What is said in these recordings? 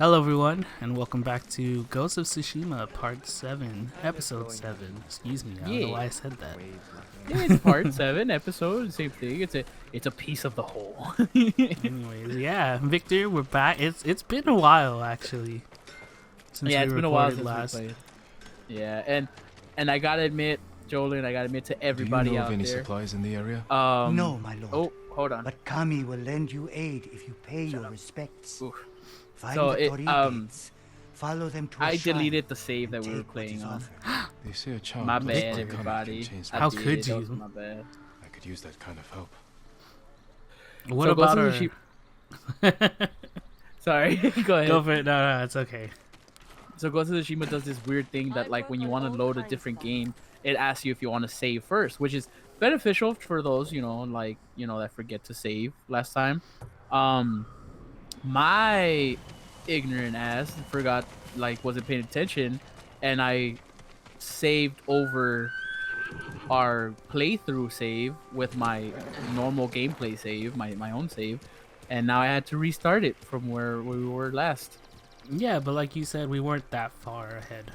Hello everyone, and welcome back to Ghost of Tsushima Part 7, Episode 7. Excuse me, I don't know why I said that. Yeah, it's Part 7, episode, same thing. It's a piece of the whole. Anyways, yeah, Victor, we're back. It's been a while actually since Yeah, we it's been a while recorded since last. we played. Yeah, and I gotta admit, Jolene, I gotta admit to everybody Do you know out of any there. supplies in the area? No, my lord. Oh, hold on. But Kami will lend you aid if you pay your respects. Oof. Find So the it, Tori gates. Follow them to a I shrine deleted the save and that we were take what is playing on. offered. They say a child My blessed bad, by Kami everybody. can change I How did, could that was you? my bad. I could use that kind of help. What So about Ghost of our... Sorry, go ahead. Go for it. No, it's okay. So Ghost of Tsushima does this weird thing that, like, when you want to load a different game, it asks you if you want to save first, which is beneficial for those, that forget to save last time. My ignorant ass forgot, wasn't paying attention, and I saved over our playthrough save with my normal gameplay save, my own save, and now I had to restart it from where we were last. Yeah, but like you said, we weren't that far ahead.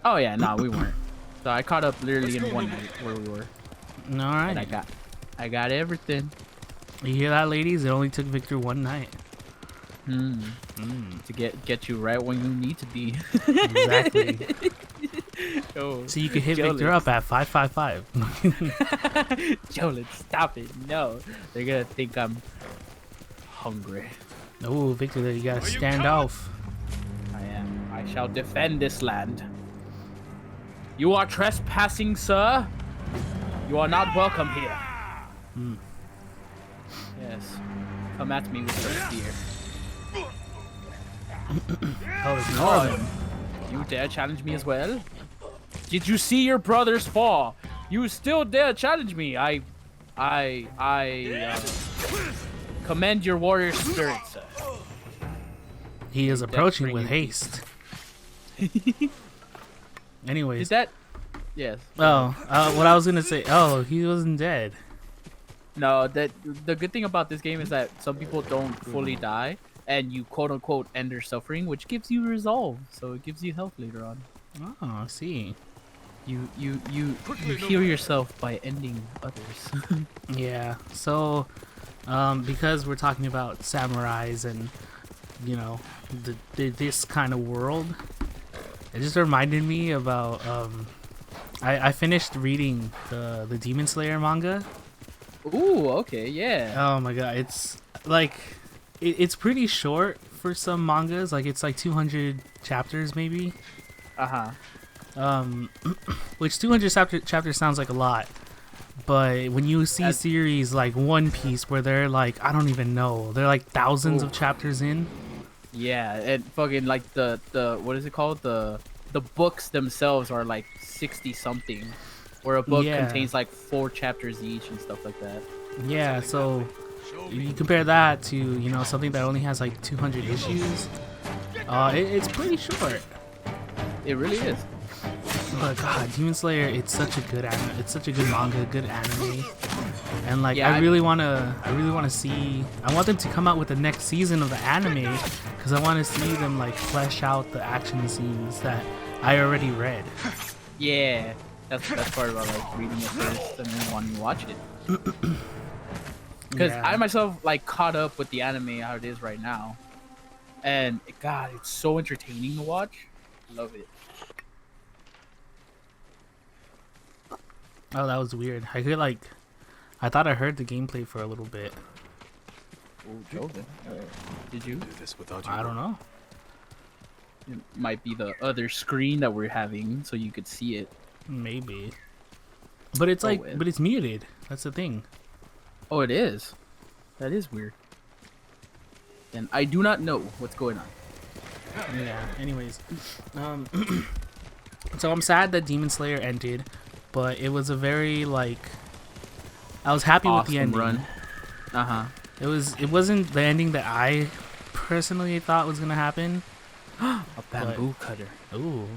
Oh yeah, no, we weren't. So I caught up literally in one night where we were, Alright. and I got everything. You hear that, ladies? It only took Victor one night. To get you right when you need to be. Exactly. Oh, So you could hit Jolene. Victor up at 555. Jolene, stop it! No, they're gonna think I'm hungry. Oh, Victor, you gotta stand off. I am. I shall defend this land. You are trespassing, sir. You are not welcome here. Yes. Come at me with your spear. Oh, You dare challenge me as well? Did you see your brothers fall? You still dare challenge me? I commend your warrior spirit, sir. he is approaching with bring you haste. Anyways. Is that? Yes. Oh, what I was gonna say. Oh, he wasn't dead. No, that the good thing about this game is that some people don't fully die, and you quote unquote end their suffering, which gives you resolve, so it gives you health later on. Oh, I see. You heal yourself by ending others. Yeah. So, because we're talking about samurais and this kind of world, it just reminded me about I finished reading the Demon Slayer manga. Ooh, okay, yeah. Oh my god, it's like it's pretty short for some mangas. Like it's like 200 chapters maybe. Which 200 chapters sounds like a lot, but when you see series like One Piece where they're like, I don't even know, they're like thousands of chapters in. Yeah, and fucking like the what is it called? The books themselves are like 60 something, where a book contains like 4 chapters each and stuff like that. Yeah, so you compare that to something that only has like 200 issues. It's pretty short. It really is. But God, Demon Slayer, it's such a good it's such a good manga, good anime, and like Yeah, I really wanna see. I want them to come out with the next season of the anime because I want to see them like flesh out the action scenes that I already read. Yeah, that's part about like reading it first and then wanting to watch it. Because Yeah. I myself like caught up with the anime how it is right now, and God, it's so entertaining to watch. Love it. Oh, that was weird. I thought I heard the gameplay for a little bit. Oh, Joven. Did you? Do this without you. I don't know. It might be the other screen that we're having, so you could see it. Maybe. But it's like, well. but it's muted. That's the thing. Oh, it is. That is weird. And I do not know what's going on. Yeah. Anyways, so I'm sad that Demon Slayer ended, but it was a very I was happy with the Awesome ending. run. It wasn't the ending that I personally thought was gonna happen. A bamboo cutter. Ooh.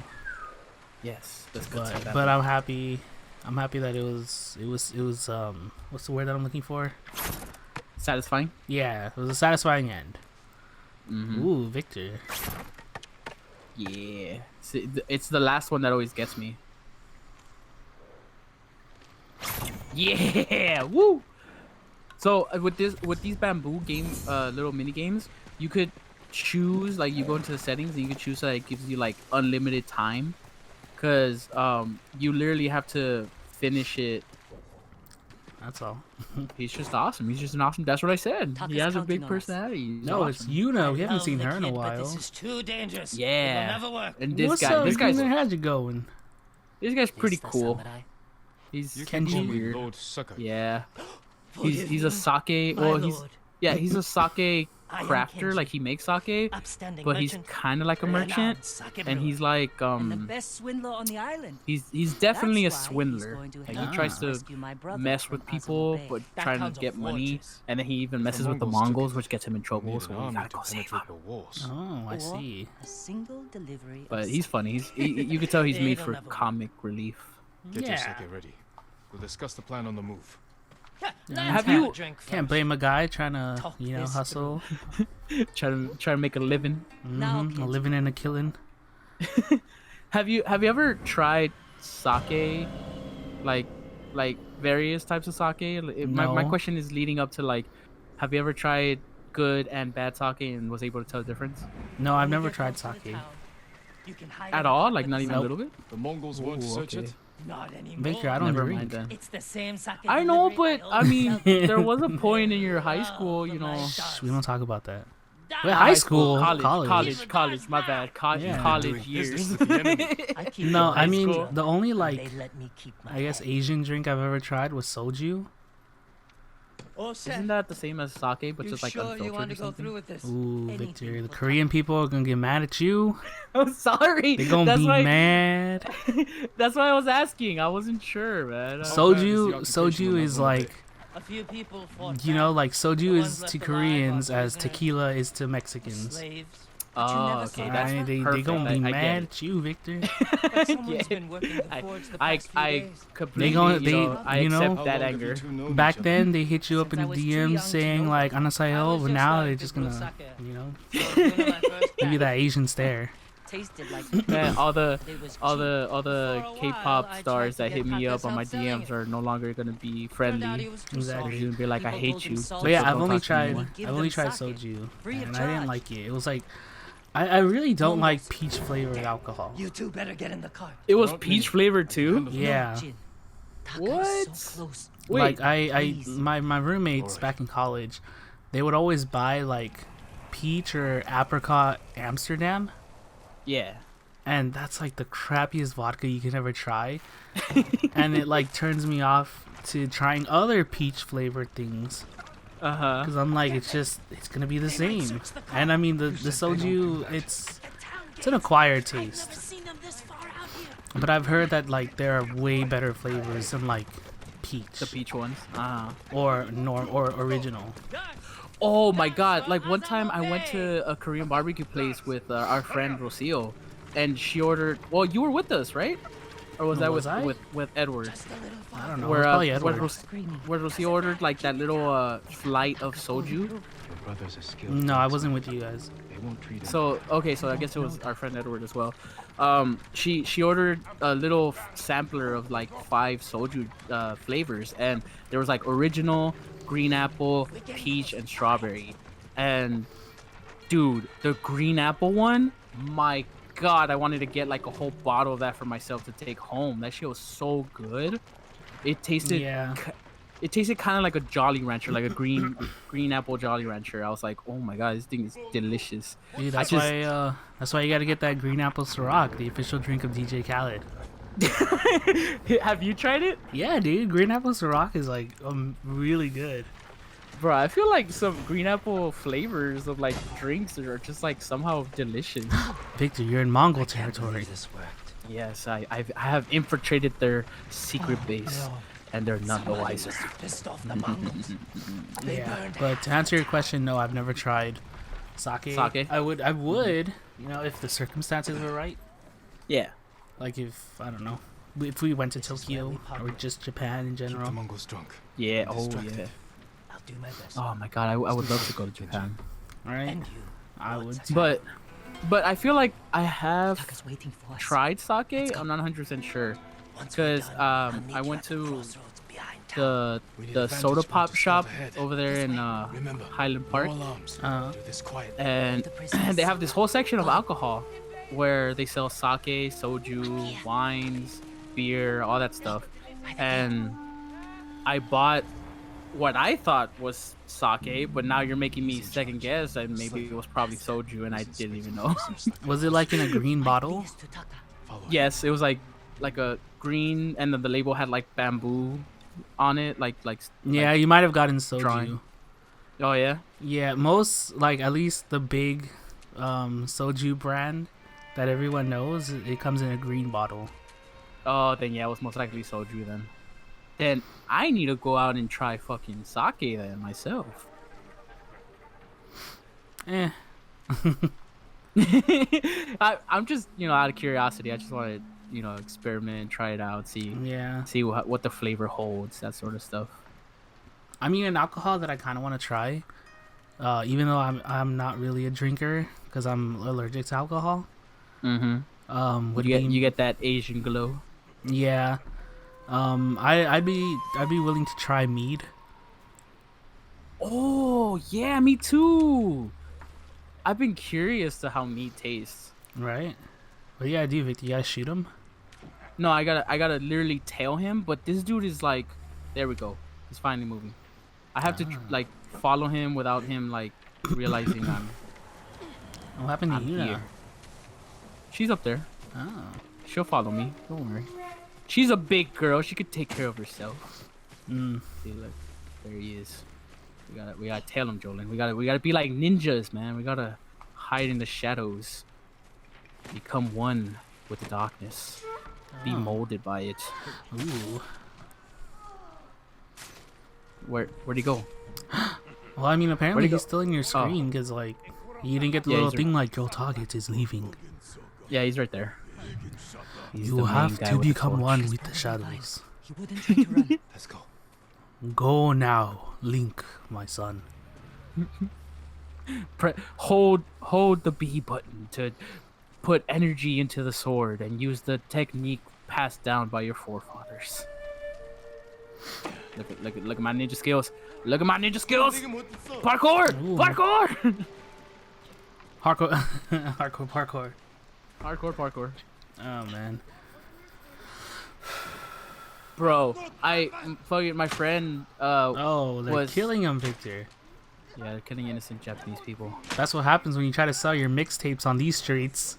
Yes, that's good. But I'm happy. I'm happy that it was what's the word that I'm looking for? Satisfying. Yeah, it was a satisfying end. Ooh, Victor. Yeah. It's the last one that always gets me. Yeah. Woo. So with these bamboo little mini games, you could choose, like, you go into the settings and you can choose that it gives you like unlimited time, cause you literally have to finish it. That's all. He's just awesome. He's just an awesome. That's what I said. He has a big personality. He's No, awesome. it's Yuna. We haven't seen her in a But while. this is too dangerous. It will Yeah. never work. And this What's guy, up? this guy's How's it going? pretty This the cool. samurai? He's You can call me weird. Lord Sucker. Yeah. Forgive He's a me, sake. my Well, lord. he's a sake I am crafter. Like, Kenji, he makes sake, upstanding but he's merchant, kind of like a merchant, renowned sake and brewer, he's like And the best swindler on the island. he's definitely a That's why he's swindler. going to Like, he help tries us to rescue my brother mess from with people, Azul but Bay. That trying counts to get on money, fortress. and then he even messes with the Mongols took Mongols, it. which gets him in We trouble. need So an we army gotta to go save him. penetrate the walls. Oh, I Or see. a single delivery. But of he's funny. You can tell he's made It'll for never work. comic relief. Get your Yeah. sake ready. We'll discuss the plan on the move. Let's Have a you- drink Can't first. blame a guy trying to, Talk you know, this hustle. Try to make a living. Now, A Kenji. living and a killing. Have you ever tried sake, like various types of sake? My No. question is leading up to, like, have you ever tried good and bad sake and was able to tell the difference No, I've When we never get tried close to the sake. town, you can hide at in the all? hut Like, with not the even a Nope. little bit? The Mongols won't Ooh, search okay. it. Not anymore. Victor, I don't Never drink. mind then. It's the same sake. I know, delivery but I I mean, always there was a point in your high school, the you know. light Shh, we don't talk about that. Down. Wait, high school, college. My bad. Yeah. College Doing years. business with the enemy. I keep No, it I high mean school. the only They like let me keep my I guess head. Asian drink I've ever tried was soju. Oh, Isn't that the same as sake, but you just like sure unfiltered you want or to go something? through with this? Ooh, Anything Victor, the for Korean people are gonna get mad at you. I'm sorry. They're gonna That's be why. mad. That's why I was asking. I wasn't sure, man. bad is the Soju, occupation soju on is Azul Bay? like, A few people fought you know, back. like The soju ones is left to alive Koreans are as prisoners. tequila is to Mexicans. Slaves. But you Oh, never okay. saw That's Alright, they perfect. gonna be I get mad it. at you, Victor. But someone's Yeah. been working the forge the I past few days. completely. gonna- you they- know, I you know- accept How that long have anger. you two known Back each other? then, they hit you up Since in I the was too DMs young to saying know like better. "Anasayo," was but just now learning they're to just brew gonna, sake. you know, So it was one of my first give you that batches. Asian stare. Tasted like Man, all the It was all cheap. the all the For a while, K-pop I stars tried that to hit get me up Taka's on my help selling DMs it. are no longer gonna be Turned out friendly. he was too Exactly. They're soft. gonna be like, I People hate told him you. salt But yeah, was I've don't only talk to me tried, anymore. Give I've only them tried sake, soju, free of and I didn't charge. like it. It was like, I really don't like peach flavored alcohol. You two better get in the car. It was Don't peach need- flavored too. Yeah. No, Jin. Taka What? is so close. Wait, Like please. my roommates Alright. back in college, they would always buy like peach or apricot Amsterdam, yeah. and that's like the crappiest vodka you can ever try, and it like turns me off to trying other peach flavored things Uh huh. because I'm like it's gonna be the same. And I mean the soju, it's an acquired taste, but I've heard that like there are way better flavors than like peach The peach ones. or original. Oh my god! Like, one time I went to a Korean barbecue place with our friend Rocio, and she ordered. Well, you were with us, right? Or was that Was I? with Edward? I don't know. Where It's probably where, Edward. where Rocio ordered like that little flight of soju. Your brothers are skilled. No, I wasn't with you guys. They won't treat him. So okay, so I guess it was our friend Edward as well. She ordered a little sampler of like 5 soju flavors, and there was like original, green apple, peach, and strawberry. And dude, the green apple one, my god, I wanted to get like a whole bottle of that for myself to take home. That shit was so good. It tasted Yeah. It tasted kind of like a Jolly Rancher, like a green apple Jolly Rancher. I was like, oh my god, this thing is delicious. Dude, I that's why you gotta get that green apple Ciroc, the official drink of DJ Khaled. Have you tried it? Yeah, dude, green apple Ciroc is like really good. Bro, I feel like some green apple flavors of like drinks are just like somehow delicious. Victor, you're in Mongol territory. This worked. Yes, I have infiltrated their secret base, and they're none the wiser. Pissed off the Mongols. They Yeah, burned but to answer your question, no, I've never tried sake. Sake? I would, you know, if the circumstances were right. Yeah. Like if I don't know, if we went to Tokyo or just Japan in Keep the general. Mongols drunk. Yeah. and Oh distracted. yeah. I'll do my best. Oh my god, I would love to go to Japan. All right. And you. I would too. But I feel like I have Taka's waiting for us. tried sake. I'm not 100% sure Once we're because done, I'll meet I you went at the to crossroads behind town. the We need the a vantage soda point pop to shop scout ahead. over there in Remember, Highland Park, no alarms. Do this quietly. and The prisoners. they have this whole section of alcohol where they sell sake, soju, wines, beer, all that stuff. And I bought what I thought was sake, but now you're making me second guess, and maybe it was probably soju, and I didn't even know. Was it like in a green bottle? Yes, to Taka. Follow him. Yes, it was like a green, and then the label had like bamboo on it, like Yeah, you might have gotten soju. drawing. Oh yeah. Yeah, most, like, at least the big soju brand that everyone knows, it comes in a green bottle. Oh, then yeah, it was most likely soju then. Then I need to go out and try fucking sake then myself. Eh. I'm just, out of curiosity. I just want to, experiment, try it out, see Yeah. what the flavor holds, that sort of stuff. I mean, an alcohol that I kind of want to try, even though I'm not really a drinker because I'm allergic to alcohol. Mm-hmm. Would You be get that Asian glow. yeah. I'd be willing to try mead. Oh yeah, me too. I've been curious to how meat tastes. Right. What do you gotta do, Victor? You gotta shoot him? No, I gotta literally tail him, but this dude is like, there we go. He's finally moving. I have to like follow him without him like realizing What happened to I'm you here. now? She's up there. Oh. She'll follow me. Don't worry. She's a big girl. She could take care of herself. Mm. See, look, there he is. We gotta tail him, Jolin. We gotta be like ninjas, man. We gotta hide in the shadows. Become one with the darkness. Be Oh. molded by it. Ooh. Where'd he go? Well, I mean, apparently Where'd he he's go? still in your screen because, like, you didn't get the Yeah, little he's thing like your target is leaving. Yeah, he's right there. He's You the main have guy to with the become torch. one with the shadows. He wouldn't try to run. Let's go. Go now, Link, my son. Hold the B button to put energy into the sword and use the technique passed down by your forefathers. Look at my ninja skills. Look at my ninja skills. Parkour! Ooh. Parkour! Hardcore, parkour. Parkour. Oh man. Bro, fucking my friend Oh, they're was killing him, Victor. yeah, they're killing innocent Japanese people. That's what happens when you try to sell your mixtapes on these streets.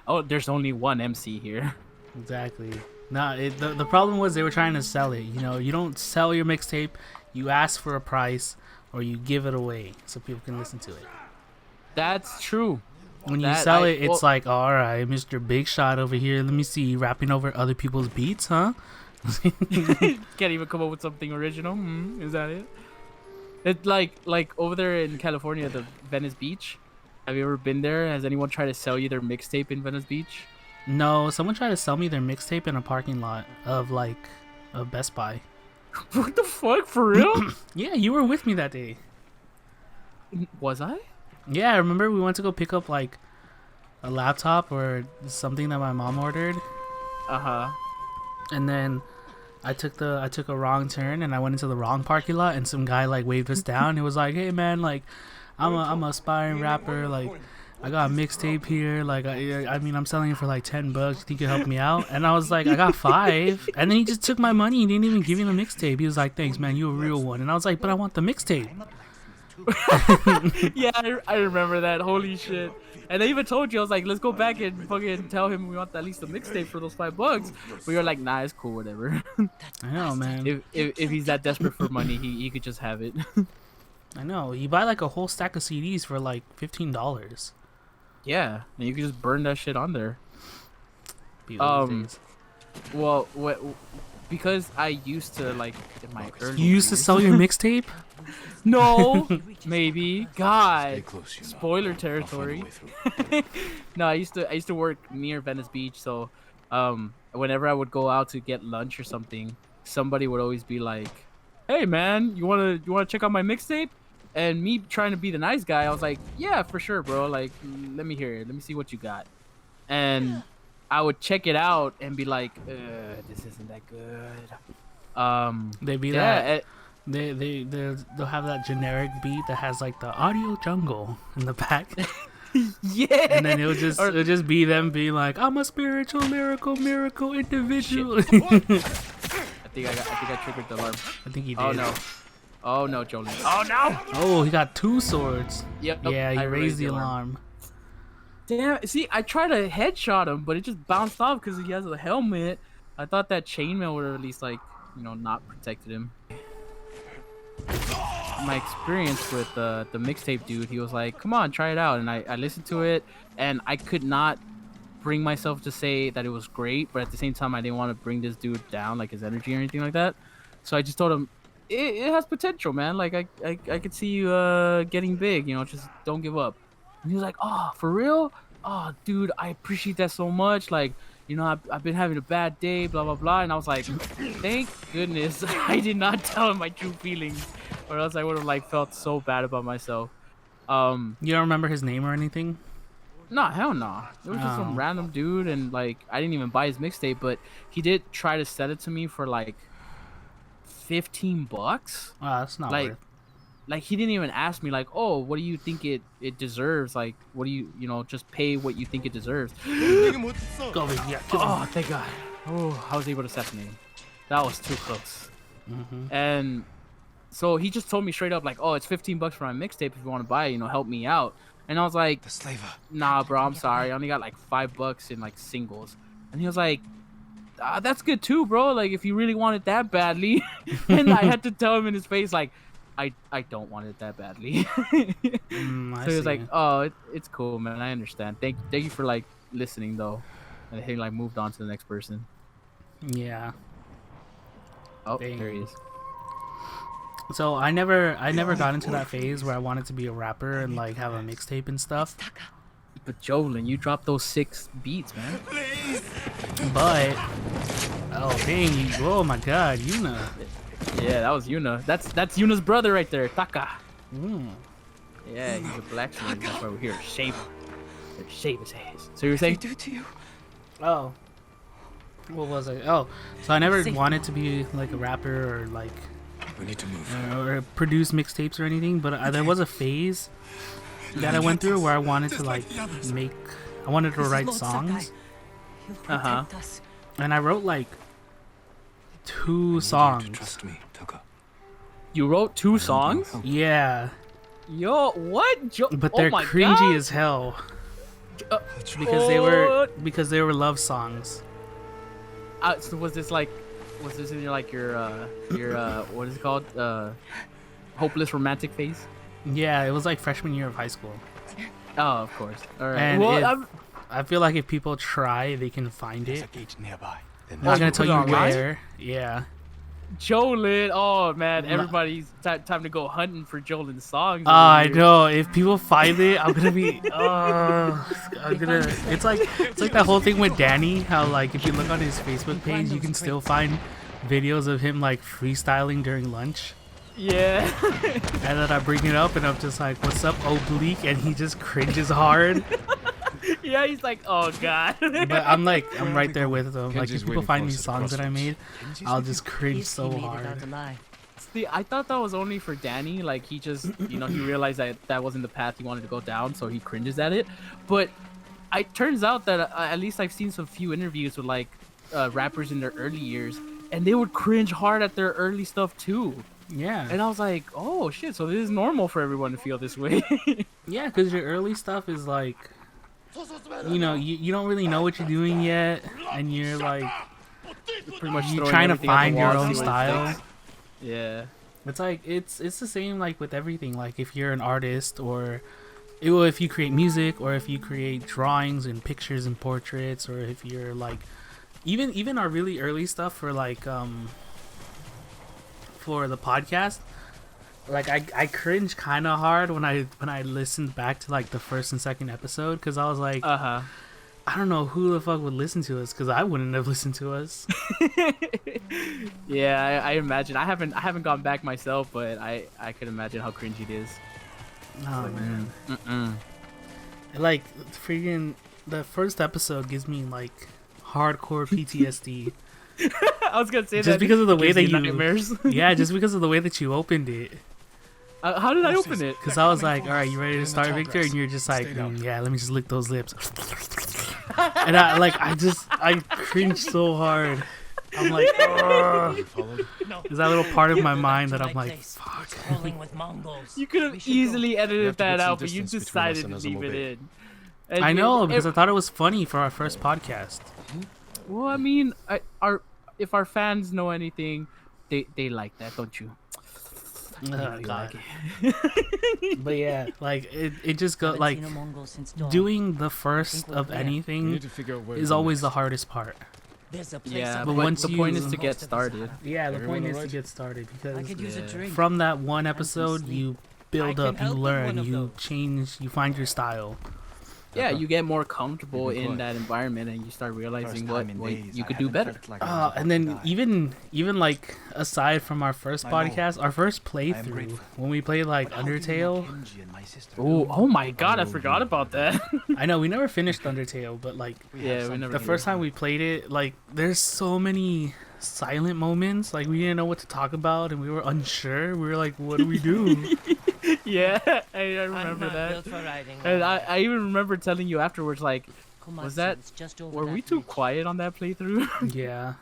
Oh, there's only one MC here. Exactly. No, the problem was they were trying to sell it. You know, you don't sell your mixtape. You ask for a price, or you give it away so people can listen to it. That's true. When you That sell I- it, it's well- like, all right, Mr. Big Shot over here. Let me see, you rapping over other people's beats, huh? Can't even come up with something original. Is that it? It's like over there in California, the Venice Beach. Have you ever been there? Has anyone tried to sell you their mixtape in Venice Beach? No, someone tried to sell me their mixtape in a parking lot of Best Buy. What the fuck, for real? Yeah, you were with me that day. Was I? Yeah, I remember we went to go pick up like a laptop or something that my mom ordered, Uh-huh. and then I took a wrong turn and I went into the wrong parking lot, and some guy like waved us down. It was like, "Hey man, like I'm a aspiring rapper, like I got a mixtape here, like I mean I'm selling it for like $10. You think you can help me out?" And I was like, "I got 5." And then he just took my money. He didn't even give me the mixtape. He was like, "Thanks man, you a real one." And I was like, "But I want the mixtape." Yeah, I remember that. Holy shit. And I even told you, I was like, let's go back and fucking tell him we want at least a mixtape for those $5. We were like, nah, it's cool, whatever. I know, man. if he's that desperate for money, he could just have it. I know. You buy like a whole stack of CDs for like $15. Yeah, and you could just burn that shit on there. Beautiful days. Well, because I used to, like, in my early You used to years- sell your mixtape? No, maybe. God. Stay close, you know. Spoiler I'll find a territory. way through. No, I used to work near Venice Beach, so whenever I would go out to get lunch or somebody would always be like, "Hey man, you wanna check out my mixtape?" And me trying to be the nice guy, I was like, yeah, for sure, bro. Like, let me hear it. Let me see what you got. And I would check it out and be like, this isn't that good. They be yeah, that. They'll have that generic beat that has like the audio jungle in the back. yeah. And then it'll just be them being like, I'm a spiritual miracle individual. I think I triggered the alarm. I think he did. Oh no. Oh no, Jolene. Oh no. Oh, he got 2 swords. Yep. Yeah, he I raised the alarm. Damn. See, I tried to headshot him, but it just bounced off because he has a helmet. I thought that chainmail would have at least like, not protected him. My experience with the mixtape dude, he was like, come on, try it out. And I listened to it, and I could not bring myself to say that it was great, but at the same time, I didn't want to bring this dude down, like his energy or anything like that. So I just told him, it has potential, man. Like, I could see you getting big, just don't give up. And he was like, oh, for real? Oh, dude, I appreciate that so much. Like, I've been having a bad day, blah, blah, blah. And I was like, thank goodness I did not tell him my true feelings, or else I would have, like, felt so bad about myself. You don't remember his name or anything? Nah, hell no. It was just some random dude, and, like, I didn't even buy his mixtape, but he did try to sell it to me for, like, $15. Oh, that's not Like, worth. Like, he didn't even ask me, like, oh, what do you think it deserves? Like, what do you, just pay what you think it deserves. Go, baby. Yeah, kill him. Oh, thank God. Oh, I was able to assassinate him. That was too close. And so he just told me straight up, like, oh, it's $15 for my mixtape if you want to buy it, help me out. And I was like, The slaver. nah, bro, I'm sorry. I only got like $5 in like singles. And he was like, that's good too, bro. Like, if you really want it that badly. And I had to tell him in his face, like, I don't want it that badly. I So he was see. like, oh, it's cool, man. I understand. Thank you for like listening though. And he like moved on to the next person. Yeah. Oh, Dang. there he is. So I never got into that phase where I wanted to be a rapper and like have a mixtape and stuff. But Jolin, you dropped those 6 beats, man. But oh dang, oh my God, Yuna. Yeah, that was Yuna. That's Yuna's brother right there, Taka. Mm. Yeah, he's a blacksmith. That's why we're here to shave him. Here to shave his ass. So you were saying? Oh. What was I? Oh, so I never wanted to be like a rapper or like We need to move. or produce mixtapes or anything, but there was a phase that I went through where I wanted to like I wanted to write songs, Uh-huh. and I wrote like I 2 need you to songs. trust me, Tuka. You wrote 2 songs? Yeah, Yo, what? but Oh they're my cringy God. as hell Uh, because they were love songs. So was this in your like your what is it called? Hopeless romantic phase? Yeah, it was like freshman year of high school. Oh, of course. All right. And Well, I feel like if people try, they can find There's it. a gate nearby. Then I'm not gonna put tell it you online? where. Yeah. Jolin. Oh man, No. everybody's time to go hunting for Jolin's songs. I over here. know. If people find it, I'm gonna be. I'm gonna. It's like that whole thing with Danny. How like if you look on his Facebook page, you can still find videos of him like freestyling during lunch. Yeah. And then I bring it up, and I'm just like, "What's up, oblique?" And he just cringes hard. Yeah, he's like, oh god. But I'm right there with him. Like Kenji's if people waiting find for us these at the songs that I made, crossroads. I'll just cringe so hard. See, I thought that was only for Danny. Like he just, he realized that wasn't the path he wanted to go down, so he cringes at it. But it turns out that at least I've seen some few interviews with like rappers in their early years, and they would cringe hard at their early stuff too. Yeah. And I was like, oh shit, so this is normal for everyone to feel this way. Yeah, because your early stuff is like, you don't really know what you're doing yet, and you're like, Pretty much you're throwing trying to everything at the find your wall, own see what style. sticks. Yeah. It's like it's the same like with everything. Like if you're an artist, or if you create music, or if you create drawings and pictures and portraits, or if you're like, even our really early stuff for like for the podcast. Like I cringe kind of hard when I listened back to like the first and second episode, because I was like, Uh huh. I don't know who the fuck would listen to us, because I wouldn't have listened to us. Yeah, I imagine. I haven't gone back myself, but I could imagine how cringy it is. Oh man, Mm-mm. like freaking the first episode gives me like hardcore PTSD. I was gonna say Just that because of the way gives that you you, nightmares. yeah, just because of the way that you opened it. How did I open it? Because I was like, all right, you ready to In the start, tall Victor? grass. And you're just like, Stay down. yeah, let me just lick those lips. And I cringed so hard. I'm like, ugh. You followed? There's that little part of my Go mind back that to I'm my like, place. fuck. It's crawling with Mongols. You could We have should go. easily You edited have to that put some out, but you distance between us decided and to us leave and it obey. in. And I know, because I it- thought it was funny for our first podcast. Well, I mean, if our fans know anything, they like that, don't you? Oh, You God. like it. But yeah, like, it just got, Haven't like, seen a Mongol since dawn. doing the think first we're of clear. We anything need to figure out where is to go always the next. hardest part. There's a place Yeah, up but but once the you- point is to most get of the started. Sahara. Yeah, the Everyone point is to alright? get started, I because could use a Yeah. drink. from that one And some episode, sleep. you build I up, can you help with learn, one of you those. change, you find your style. Yeah, Okay. you get more comfortable You've been in quiet. that environment, and you start realizing First what, time in what days you I could do haven't better. felt like I was about And to then die. even like aside from our first I know. podcast, our first I am playthrough, grateful. when we played like But how do you know Undertale, Kenji and my sister? Oh my God, I Oh, forgot yeah. about that. I know we never finished Undertale, but like We have Yeah, we something never the did. first time we played it, like there's so many silent moments, like we didn't know what to talk about and we were unsure. We were like, what do we do? Yeah, I I'm remember not that. built for riding. And all I even remember telling you afterwards, like, Komatsu that- is just over were that we too ridge. quiet on that playthrough? Yeah.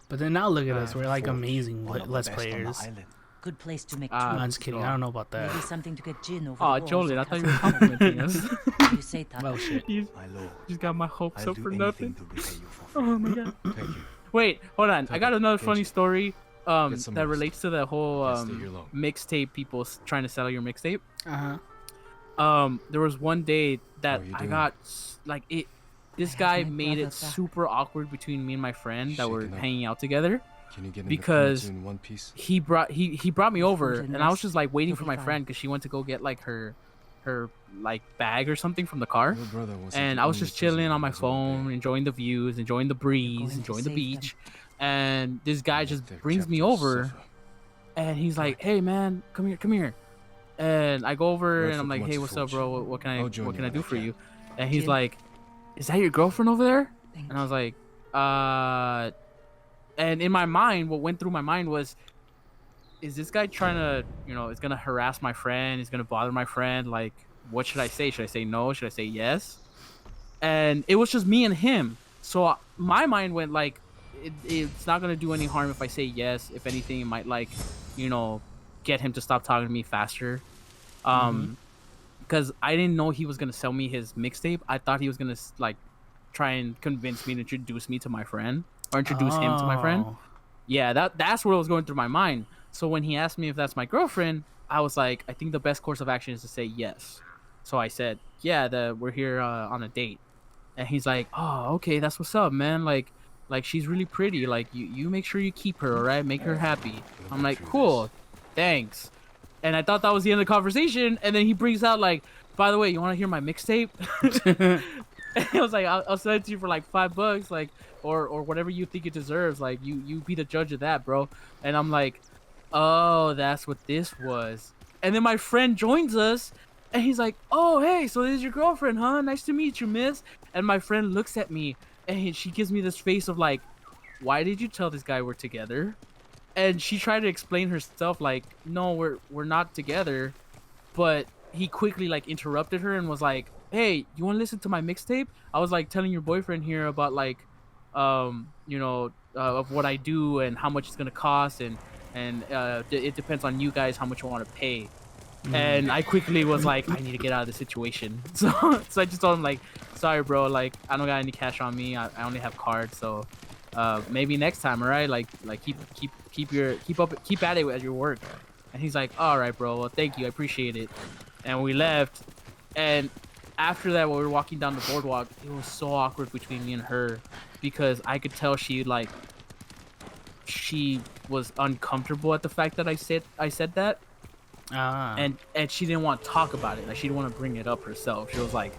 But then now look at us, we're like Forge, amazing one of the Let's best on the players. island. Good place to make Ah, tools. No, I'm just kidding. I don't know about that. Maybe something to get Jin over Aw, the walls Jolene, I of thought you were Kazan. complimenting us. You say that. Well, shit. you My lord, just got my hopes I'll up do for anything nothing. to repay you for free. Oh my God. Thank you. Wait, hold on. I Take got it. another Get funny you. story Get some that rest. relates to the whole Can't stay here long. mixtape people trying to sell your mixtape. Uh-huh. There was one day that How you I doing? got like it. This have guy my made brother it back. super awkward between me and my friend that were Shaken up. hanging out together. Can you get in Because the in one piece? He brought me With over, food and and I was rest, just like waiting you'll for be my fine. friend because she went to go get like her like bag or something from the car. Your brother wasn't And the I was only just chilling prisoner on my who was on phone, the enjoying the views, enjoying the going breeze, to enjoying the save them. beach. And this guy Let just their brings me captors over, suffer. and he's like, "Hey man, come here." And I go over Right and I'm for like, "Hey, Komatsu what's up, Forge. bro? What can I I'll join what you can I when do I for can. you?" And he's Jin? like, "Is that your girlfriend over there?" Thank And I was like, and in my mind, what went through my mind was, is this guy trying to, is gonna harass my friend? Is gonna bother my friend? Like, what should I say? Should I say no? Should I say yes? And it was just me and him. So my mind went like, it's not gonna do any harm if I say yes. If anything, it might like, get him to stop talking to me faster. Because I didn't know he was gonna sell me his mixtape. I thought he was gonna like try and convince me to introduce me to my friend or introduce him to my friend. Oh. Yeah, that's what was going through my mind. So when he asked me if that's my girlfriend, I was like, I think the best course of action is to say yes. So I said, yeah, we're here on a date. And he's like, oh, okay, that's what's up, man. Like she's really pretty. Like you make sure you keep her, all right? Make her happy. I'm like, cool, thanks. And I thought that was the end of the conversation. And then he brings out like, by the way, you want to hear my mixtape? And I was like, I'll send it to you for like $5, like, or whatever you think it deserves. Like, you be the judge of that, bro. And I'm like, oh, that's what this was. And then my friend joins us, and he's like, oh, hey, so this is your girlfriend, huh? Nice to meet you, miss. And my friend looks at me, and she gives me this face of like, why did you tell this guy we're together? And she tried to explain herself, like, no, we're not together. But he quickly like interrupted her and was like, hey, you want to listen to my mixtape? I was like telling your boyfriend here about like, of what I do and how much it's gonna cost, and it depends on you guys how much you want to pay. And I quickly was like, I need to get out of the situation. So I just told him like, sorry, bro, like I don't got any cash on me. I only have cards, so maybe next time, all right? Like keep at it at your work. And he's like, all right, bro. Well, thank you. I appreciate it. And we left. And after that, when we were walking down the boardwalk, it was so awkward between me and her because I could tell she was uncomfortable at the fact that I said that, and she didn't want to talk about it. Like she didn't want to bring it up herself. She was like,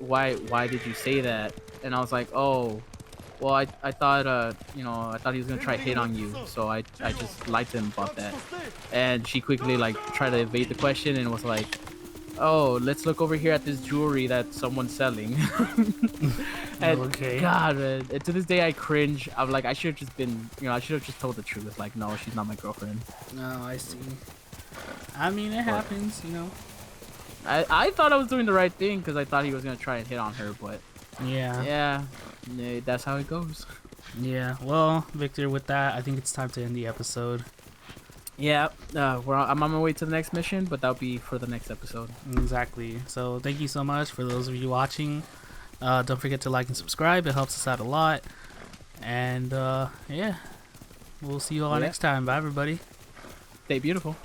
why did you say that? And I was like, oh, well, I thought, you know, I thought he was gonna try to hit on you, so I just lied to him about that. And she quickly like tried to evade the question and was like, oh, let's look over here at this jewelry that someone's selling. And Okay. God, man, and to this day I cringe. I'm like, I should have just been, you know, I should have just told the truth. Like, no, she's not my girlfriend. No, I see. I mean, it happens, you know. I thought I was doing the right thing because I thought he was gonna try and hit on her, but Yeah. yeah, that's how it goes. Yeah. Well, Victor, with that, I think it's time to end the episode. Yeah, I'm on my way to the next mission, but that'll be for the next episode. Exactly. So thank you so much for those of you watching. Don't forget to like and subscribe. It helps us out a lot. And yeah, we'll see you all next time. Bye, everybody. Stay beautiful.